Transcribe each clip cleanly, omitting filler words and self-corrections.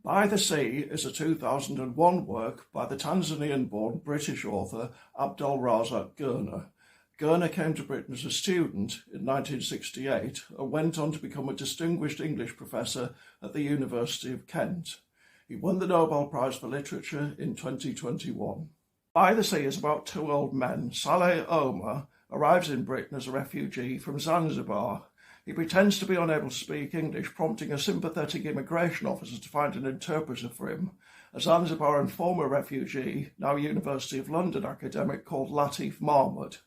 By the Sea is a 2001 work by the Tanzanian-born British author Abdul Razak Gurnah. Gurnah came to Britain as a student in 1968 and went on to become a distinguished English professor at the University of Kent. He won the Nobel Prize for Literature in 2021. By the Sea is about two old men. Saleh Omar arrives in Britain as a refugee from Zanzibar. He pretends to be unable to speak English, prompting a sympathetic immigration officer to find an interpreter for him. A Zanzibaran former refugee, now University of London academic called Latif Mahmoud.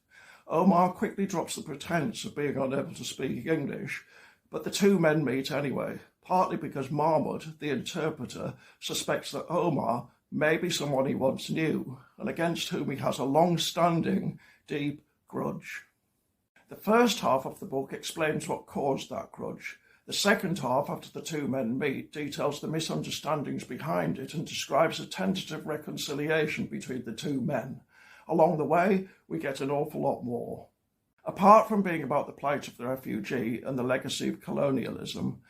Omar quickly drops the pretense of being unable to speak English, but the two men meet anyway, partly because Mahmoud, the interpreter, suspects that Omar may be someone he once knew, and against whom he has a long-standing, deep grudge. The first half of the book explains what caused that grudge. The second half, after the two men meet, details the misunderstandings behind it and describes a tentative reconciliation between the two men. Along the way, we get an awful lot more. Apart from being about the plight of the refugee and the legacy of colonialism,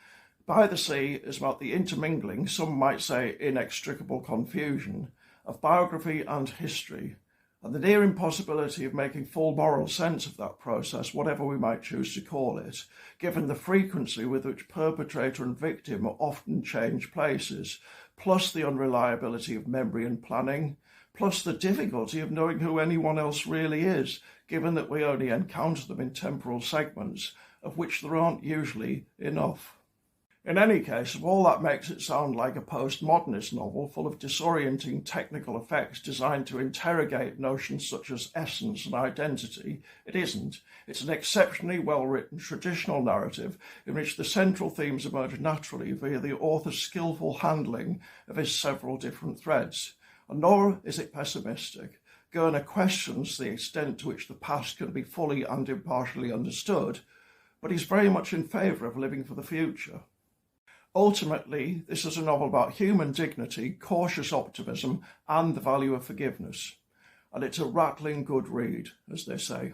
By the Sea is about the intermingling, some might say inextricable confusion, of biography and history, and the near impossibility of making full moral sense of that process, whatever we might choose to call it, given the frequency with which perpetrator and victim often change places, plus the unreliability of memory and planning, plus the difficulty of knowing who anyone else really is, given that we only encounter them in temporal segments, of which there aren't usually enough. In any case, all that makes it sound like a postmodernist novel full of disorienting technical effects designed to interrogate notions such as essence and identity. It isn't. It's an exceptionally well-written traditional narrative in which the central themes emerge naturally via the author's skillful handling of his several different threads. And nor is it pessimistic. Gurnah questions the extent to which the past can be fully and impartially understood, but he's very much in favour of living for the future. Ultimately, this is a novel about human dignity, cautious optimism, and the value of forgiveness. And it's a rattling good read, as they say.